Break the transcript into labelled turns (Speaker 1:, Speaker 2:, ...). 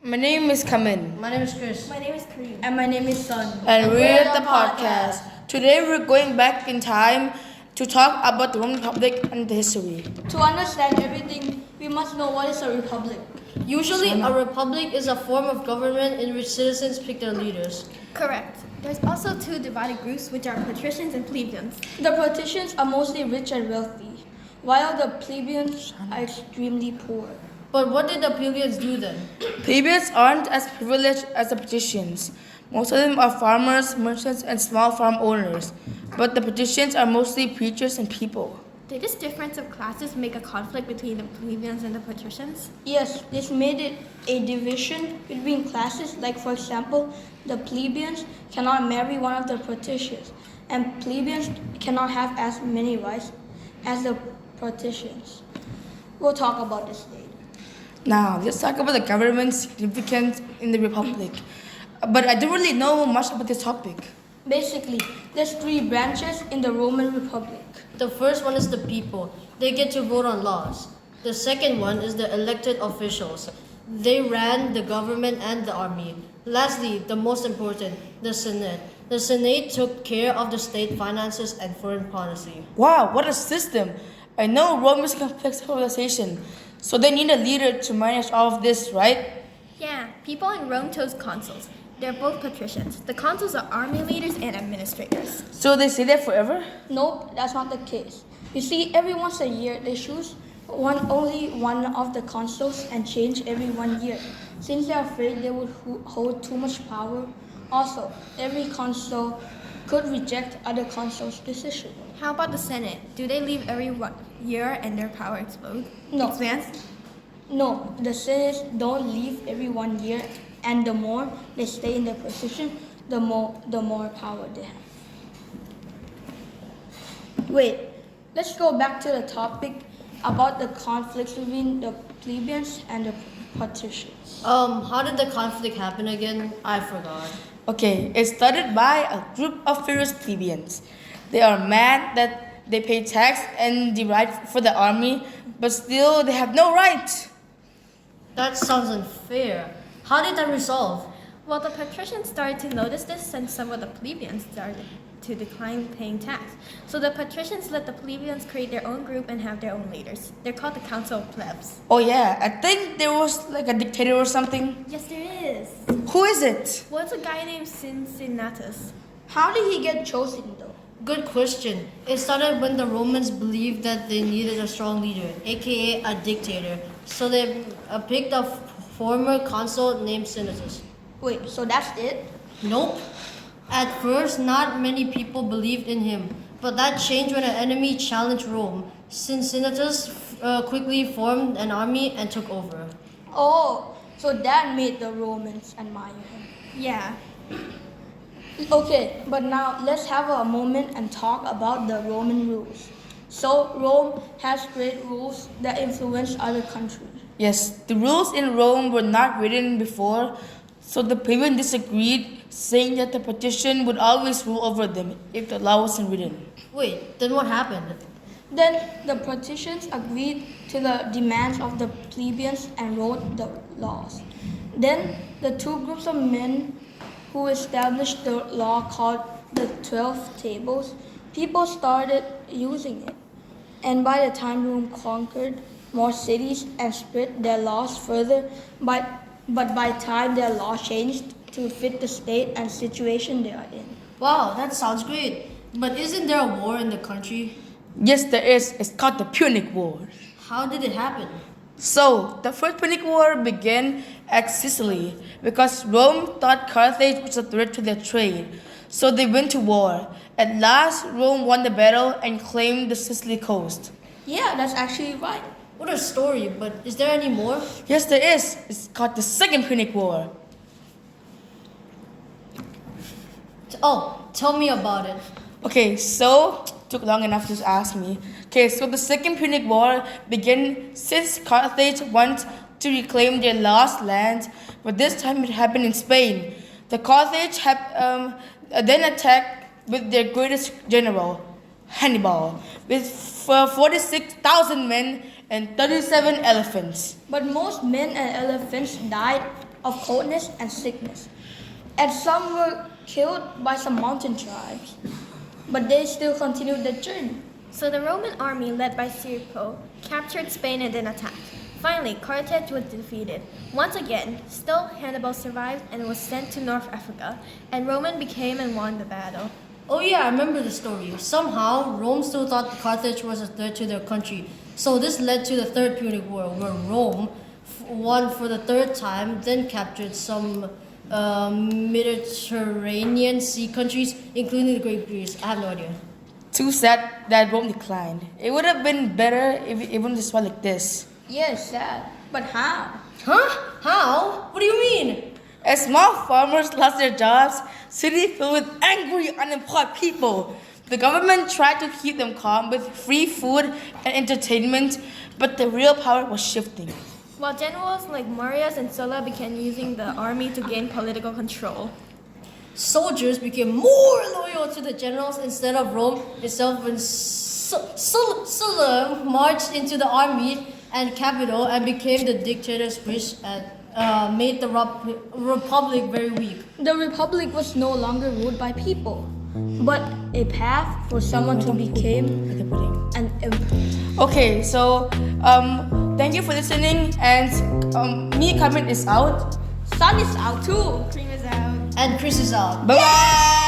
Speaker 1: My name is Kamin.
Speaker 2: My name is Chris.
Speaker 3: My name is Kareem.
Speaker 4: And my name is Sun.
Speaker 1: And we're the podcast. Today we're going back in time to talk about the Roman Republic and the history.
Speaker 4: To understand everything, we must know what is a republic.
Speaker 2: Usually, a republic is a form of government in which citizens pick their leaders.
Speaker 3: Correct. There's also two divided groups, which are patricians and plebeians.
Speaker 4: The patricians are mostly rich and wealthy, while the plebeians are extremely poor.
Speaker 2: But what did the plebeians do then?
Speaker 1: Plebeians aren't as privileged as the patricians. Most of them are farmers, merchants, and small farm owners. But the patricians are mostly preachers and people.
Speaker 3: Did this difference of classes make a conflict between the plebeians and the patricians?
Speaker 4: Yes, this made it a division between classes, like for example, the plebeians cannot marry one of the patricians, and plebeians cannot have as many rights as the patricians. We'll talk about this later.
Speaker 1: Now, let's talk about the government's significance in the Republic. But I don't really know much about this topic.
Speaker 4: Basically, there's three branches in the Roman Republic.
Speaker 2: The first one is the people. They get to vote on laws. The second one is the elected officials. They ran the government and the army. Lastly, the most important, the Senate. The Senate took care of the state finances and foreign policy.
Speaker 1: Wow, what a system! I know Rome is a complex civilization, so they need a leader to manage all of this, right?
Speaker 3: Yeah, people in Rome chose consuls. They're both patricians. The consuls are army leaders and administrators.
Speaker 1: So they stay there forever?
Speaker 4: Nope, that's not the case. You see, every once a year they choose only one of the consuls and change every 1 year, since they're afraid they would hold too much power. Also, every consul could reject other consuls' decision.
Speaker 3: How about the Senate? Do they leave every year and their power
Speaker 4: No.
Speaker 3: expands?
Speaker 4: No, the senators don't leave every 1 year, and the more they stay in their position, the more power they have. Wait, let's go back to the topic about the conflicts between the plebeians and the patricians.
Speaker 2: How did the conflict happen again? I forgot.
Speaker 1: Okay, it started by a group of furious plebeians. They are mad that they pay tax and the right for the army, but still they have no right.
Speaker 2: That sounds unfair. How did that resolve?
Speaker 3: Well, the patricians started to notice this and some of the plebeians started to decline paying tax. So the patricians let the plebeians create their own group and have their own leaders. They're called the Council of Plebs.
Speaker 1: Oh yeah, I think there was like a dictator or something.
Speaker 3: Yes, there is.
Speaker 1: Who is it?
Speaker 3: Well, it's a guy named Cincinnatus.
Speaker 4: How did he get chosen though?
Speaker 2: Good question. It started when the Romans believed that they needed a strong leader, aka a dictator. So they picked a former consul named Cincinnatus.
Speaker 4: Wait, so that's it?
Speaker 2: Nope. At first, not many people believed in him, but that changed when an enemy challenged Rome. Cincinnatus quickly formed an army and took over.
Speaker 4: Oh, so that made the Romans admire him.
Speaker 3: Yeah.
Speaker 4: Okay, but now let's have a moment and talk about the Roman rules. So Rome has great rules that influence other countries.
Speaker 1: Yes, the rules in Rome were not written before, so the plebeians disagreed, saying that the patrician would always rule over them if the law wasn't written.
Speaker 2: Wait, then what happened?
Speaker 4: Then the patricians agreed to the demands of the plebeians and wrote the laws. Then the two groups of men who established the law called the 12 Tables, people started using it. And by the time Rome conquered more cities and spread their laws further, but by the time their law changed to fit the state and situation they are in.
Speaker 2: Wow, that sounds great. But isn't there a war in the country?
Speaker 1: Yes, there is. It's called the Punic War.
Speaker 2: How did it happen?
Speaker 1: So, the First Punic War began at Sicily because Rome thought Carthage was a threat to their trade. So they went to war. At last, Rome won the battle and claimed the Sicily coast.
Speaker 4: Yeah, that's actually right.
Speaker 2: What a story, but is there any more?
Speaker 1: Yes, there is. It's called the Second Punic War.
Speaker 2: Tell me about it.
Speaker 1: Okay, so took long enough to ask me. Okay, so the Second Punic War began since Carthage wanted to reclaim their lost land, but this time it happened in Spain. The Carthage then attacked with their greatest general, Hannibal, with 46,000 men and 37 elephants.
Speaker 4: But most men and elephants died of coldness and sickness. And some were killed by some mountain tribes, but they still continued their journey.
Speaker 3: So the Roman army, led by Siripo, captured Spain and then attacked. Finally, Carthage was defeated. Once again, still Hannibal survived and was sent to North Africa, and Roman became and won the battle.
Speaker 2: Oh yeah, I remember the story. Somehow, Rome still thought Carthage was a threat to their country. So this led to the Third Punic War, where Rome won for the third time, then captured some Mediterranean Sea countries, including the Great Greece. I have no idea.
Speaker 1: Too sad that Rome declined. It would have been better if it even just went like this.
Speaker 4: Yes, sad. But how?
Speaker 2: Huh? How? What do you mean?
Speaker 1: As small farmers lost their jobs, cities filled with angry, unemployed people. The government tried to keep them calm with free food and entertainment, but the real power was shifting.
Speaker 3: While generals like Marius and Sulla began using the army to gain political control.
Speaker 2: Soldiers became more loyal to the generals instead of Rome itself when Sulla marched into the army and capital and became the dictator's wish and made the republic very weak.
Speaker 4: The republic was no longer ruled by people, but a path for someone to become an emperor.
Speaker 1: Okay, so thank you for listening, and me Carmen is out.
Speaker 4: Sun is out too.
Speaker 3: Cream is out.
Speaker 2: And Chris is out.
Speaker 1: Bye bye.